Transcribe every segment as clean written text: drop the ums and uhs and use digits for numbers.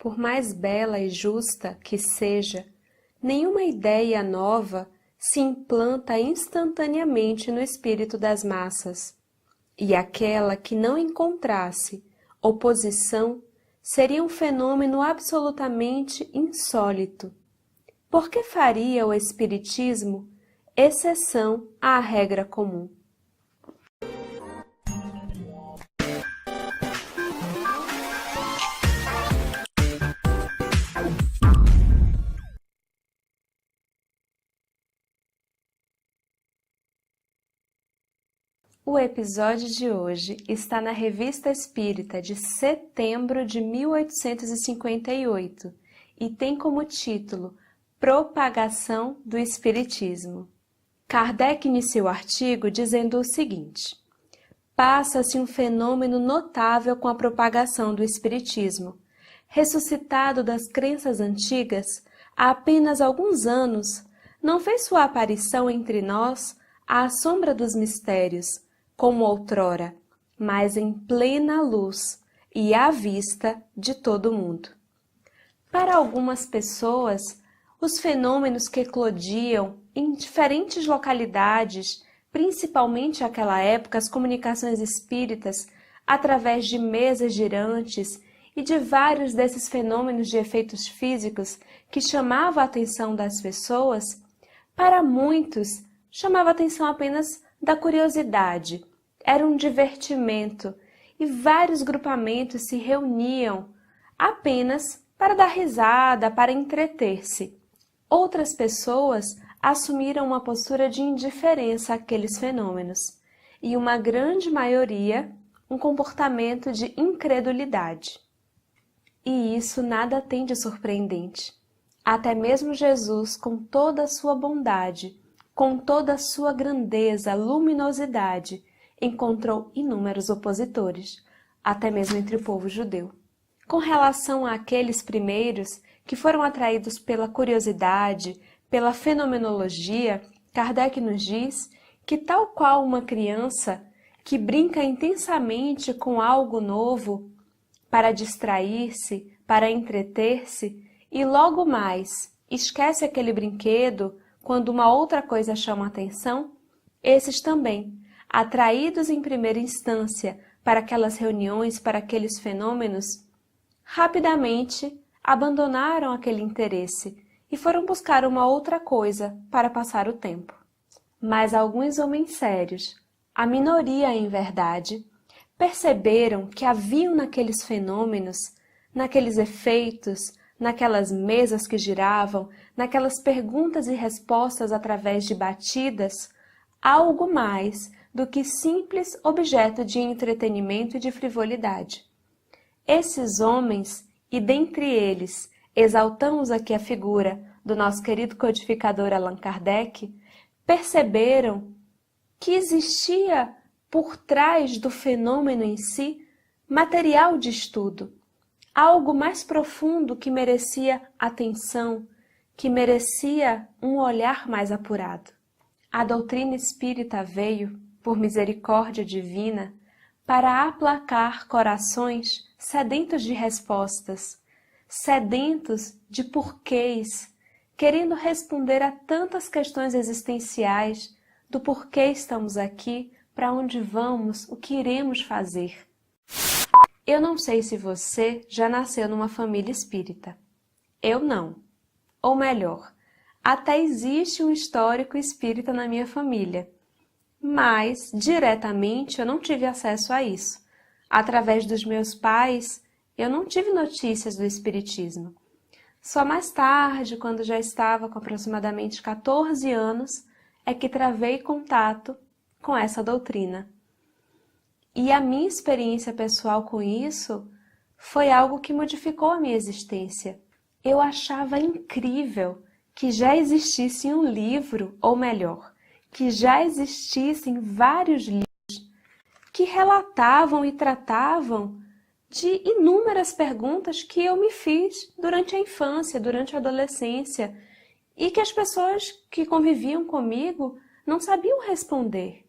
por mais bela e justa que seja, nenhuma ideia nova se implanta instantaneamente no espírito das massas, e aquela que não encontrasse oposição seria um fenômeno absolutamente insólito. Por que faria o Espiritismo exceção à regra comum? O episódio de hoje está na Revista Espírita de setembro de 1858 e tem como título Propagação do Espiritismo. Kardec inicia o artigo dizendo o seguinte: passa-se um fenômeno notável com a propagação do Espiritismo. Ressuscitado das crenças antigas, há apenas alguns anos, não fez sua aparição entre nós à sombra dos mistérios, como outrora, mas em plena luz e à vista de todo mundo. Para algumas pessoas, os fenômenos que eclodiam em diferentes localidades, principalmente naquela época as comunicações espíritas, através de mesas girantes e de vários desses fenômenos de efeitos físicos que chamavam a atenção das pessoas, para muitos chamava a atenção apenas da curiosidade, era um divertimento e vários grupamentos se reuniam apenas para dar risada, para entreter-se. Outras pessoas assumiram uma postura de indiferença àqueles fenômenos e uma grande maioria um comportamento de incredulidade. E isso nada tem de surpreendente. Até mesmo Jesus, com toda a sua bondade, com toda a sua grandeza, luminosidade, encontrou inúmeros opositores, até mesmo entre o povo judeu. Com relação àqueles primeiros que foram atraídos pela curiosidade, pela fenomenologia, Kardec nos diz que, tal qual uma criança que brinca intensamente com algo novo para distrair-se, para entreter-se, e logo mais esquece aquele brinquedo quando uma outra coisa chama a atenção, esses também, atraídos em primeira instância para aquelas reuniões, para aqueles fenômenos, rapidamente abandonaram aquele interesse e foram buscar uma outra coisa para passar o tempo. Mas alguns homens sérios, a minoria em verdade, perceberam que haviam naqueles fenômenos, naqueles efeitos, naquelas mesas que giravam, naquelas perguntas e respostas através de batidas, algo mais do que simples objeto de entretenimento e de frivolidade. Esses homens, e dentre eles exaltamos aqui a figura do nosso querido codificador Allan Kardec, perceberam que existia por trás do fenômeno em si material de estudo, algo mais profundo que merecia atenção, que merecia um olhar mais apurado. A doutrina espírita veio, por misericórdia divina, para aplacar corações sedentos de respostas, sedentos de porquês, querendo responder a tantas questões existenciais do porquê estamos aqui, para onde vamos, o que iremos fazer. Eu não sei se você já nasceu numa família espírita. Eu não. Ou melhor, até existe um histórico espírita na minha família, mas diretamente eu não tive acesso a isso. Através dos meus pais, eu não tive notícias do espiritismo. Só mais tarde, quando já estava com aproximadamente 14 anos, é que travei contato com essa doutrina. E a minha experiência pessoal com isso foi algo que modificou a minha existência. Eu achava incrível que já existisse um livro, ou melhor, que já existissem vários livros que relatavam e tratavam de inúmeras perguntas que eu me fiz durante a infância, durante a adolescência, e que as pessoas que conviviam comigo não sabiam responder.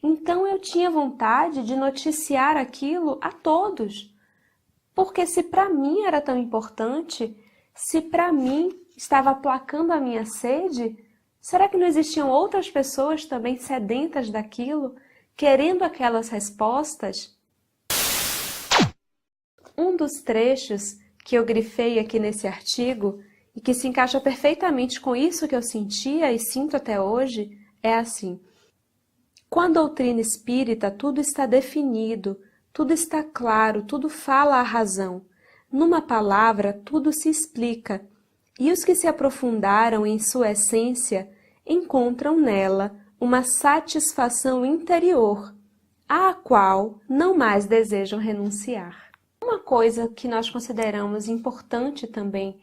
Então eu tinha vontade de noticiar aquilo a todos, Porque se para mim era tão importante, se para mim estava aplacando a minha sede, será que não existiam outras pessoas também sedentas daquilo, querendo aquelas respostas? Um dos trechos que eu grifei aqui nesse artigo e que se encaixa perfeitamente com isso que eu sentia e sinto até hoje é assim: com a doutrina espírita, tudo está definido, tudo está claro, tudo fala a razão. Numa palavra, tudo se explica. E os que se aprofundaram em sua essência encontram nela uma satisfação interior, à qual não mais desejam renunciar. Uma coisa que nós consideramos importante também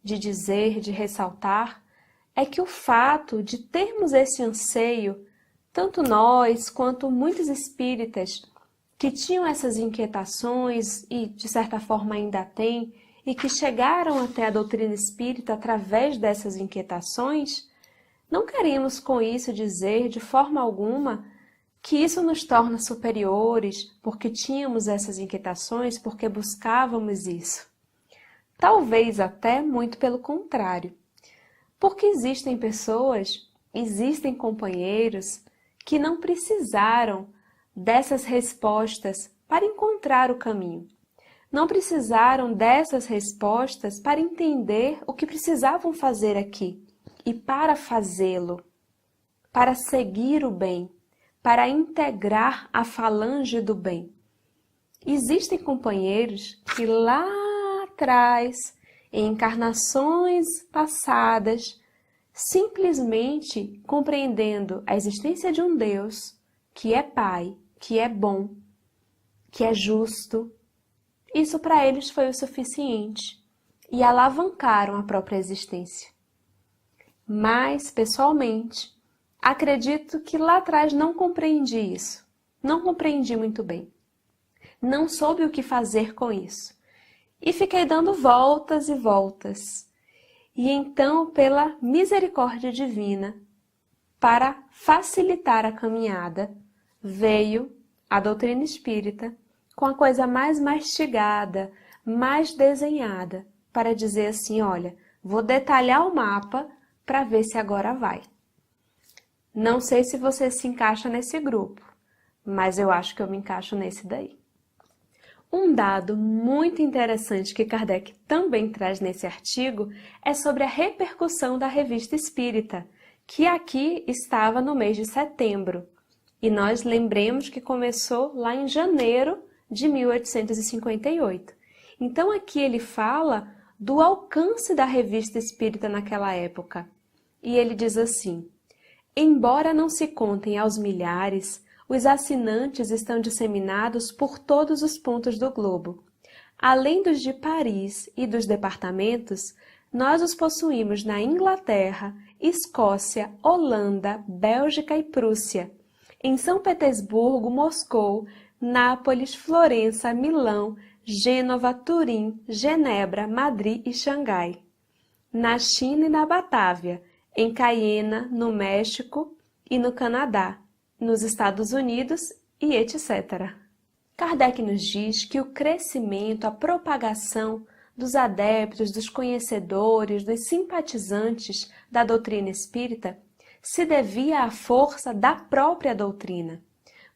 de dizer, de ressaltar, é que o fato de termos esse anseio, tanto nós quanto muitos espíritas que tinham essas inquietações e de certa forma ainda têm, e que chegaram até a doutrina espírita através dessas inquietações, não queremos com isso dizer de forma alguma que isso nos torna superiores porque tínhamos essas inquietações, porque buscávamos isso. Talvez até muito pelo contrário. Porque existem pessoas, existem companheiros que não precisaram dessas respostas para encontrar o caminho. Não precisaram dessas respostas para entender o que precisavam fazer aqui e para fazê-lo, para seguir o bem, para integrar a falange do bem. Existem companheiros que lá atrás, em encarnações passadas, simplesmente compreendendo a existência de um Deus que é Pai, que é bom, que é justo, isso para eles foi o suficiente e alavancaram a própria existência. Mas, pessoalmente, acredito que lá atrás não compreendi isso, não compreendi muito bem, não soube o que fazer com isso e fiquei dando voltas e voltas. E então, pela misericórdia divina, para facilitar a caminhada, veio a doutrina espírita com a coisa mais mastigada, mais desenhada, para dizer assim, olha, vou detalhar o mapa para ver se agora vai. Não sei se você se encaixa nesse grupo, mas eu acho que eu me encaixo nesse daí. Um dado muito interessante que Kardec também traz nesse artigo é sobre a repercussão da Revista Espírita, que aqui estava no mês de setembro. E nós lembremos que começou lá em janeiro de 1858. Então aqui ele fala do alcance da Revista Espírita naquela época. E ele diz assim: embora não se contem aos milhares, os assinantes estão disseminados por todos os pontos do globo. Além dos de Paris e dos departamentos, nós os possuímos na Inglaterra, Escócia, Holanda, Bélgica e Prússia, em São Petersburgo, Moscou, Nápoles, Florença, Milão, Gênova, Turim, Genebra, Madrid e Xangai. Na China e na Batávia, em Cayena, no México e no Canadá, nos Estados Unidos e etc. Kardec nos diz que o crescimento, a propagação dos adeptos, dos conhecedores, dos simpatizantes da doutrina espírita se devia à força da própria doutrina,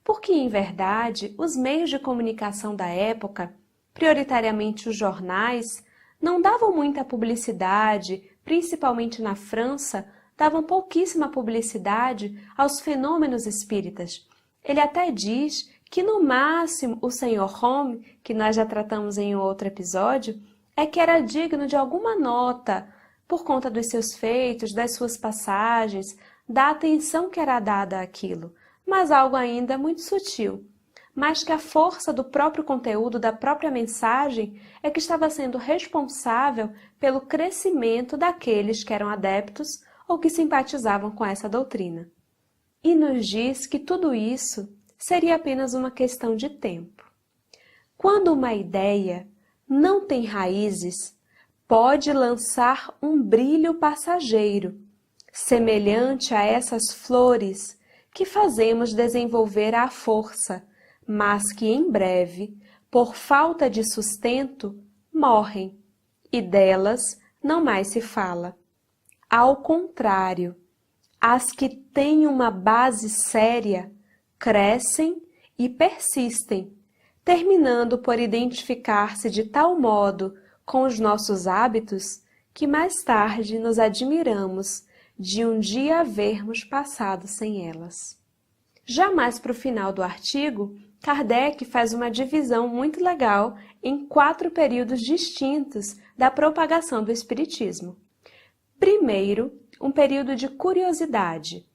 porque, em verdade, os meios de comunicação da época, prioritariamente os jornais, não davam muita publicidade, principalmente na França, davam pouquíssima publicidade aos fenômenos espíritas. Ele até diz que, no máximo, o Sr. Home, que nós já tratamos em outro episódio, é que era digno de alguma nota, por conta dos seus feitos, das suas passagens, da atenção que era dada àquilo, mas algo ainda muito sutil. Mas que a força do próprio conteúdo, da própria mensagem, é que estava sendo responsável pelo crescimento daqueles que eram adeptos ou que simpatizavam com essa doutrina. E nos diz que tudo isso seria apenas uma questão de tempo. Quando uma ideia não tem raízes, pode lançar um brilho passageiro, semelhante a essas flores que fazemos desenvolver à força, mas que em breve por falta de sustento, morrem, e delas não mais se fala. Ao contrário, as que têm uma base séria crescem e persistem, terminando por identificar-se de tal modo com os nossos hábitos que mais tarde nos admiramos de um dia havermos passado sem elas. Já mais para o final do artigo, Kardec faz uma divisão muito legal em 4 períodos distintos da propagação do Espiritismo. Primeiro, um período de curiosidade,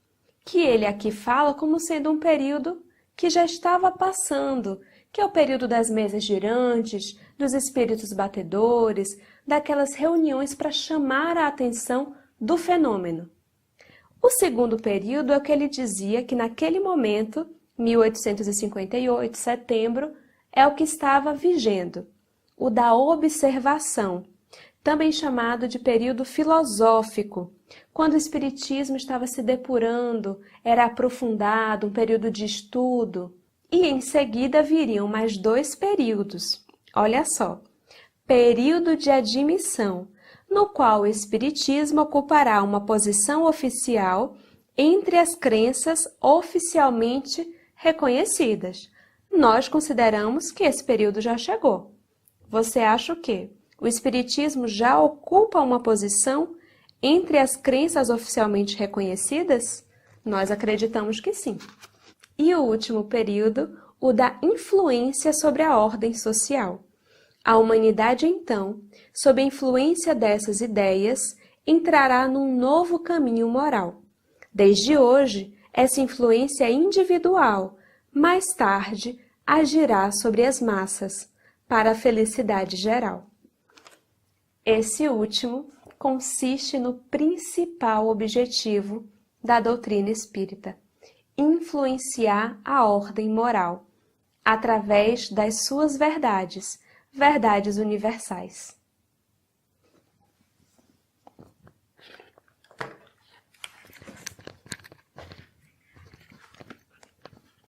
que ele aqui fala como sendo um período que já estava passando, que é o período das mesas girantes, dos espíritos batedores, daquelas reuniões para chamar a atenção do fenômeno. O segundo período é o que ele dizia que naquele momento, 1858, setembro, é o que estava vigendo, o da observação, também chamado de período filosófico, quando o Espiritismo estava se depurando, era aprofundado, um período de estudo. E em seguida viriam mais 2 períodos. Olha só, período de admissão, no qual o Espiritismo ocupará uma posição oficial entre as crenças oficialmente reconhecidas. Nós consideramos que esse período já chegou. Você acha o quê? O Espiritismo já ocupa uma posição entre as crenças oficialmente reconhecidas? Nós acreditamos que sim. E o último período, o da influência sobre a ordem social. A humanidade, então, sob a influência dessas ideias, entrará num novo caminho moral. Desde hoje, essa influência é individual, mais tarde agirá sobre as massas, para a felicidade geral. Esse último consiste no principal objetivo da doutrina espírita: influenciar a ordem moral, através das suas verdades, verdades universais.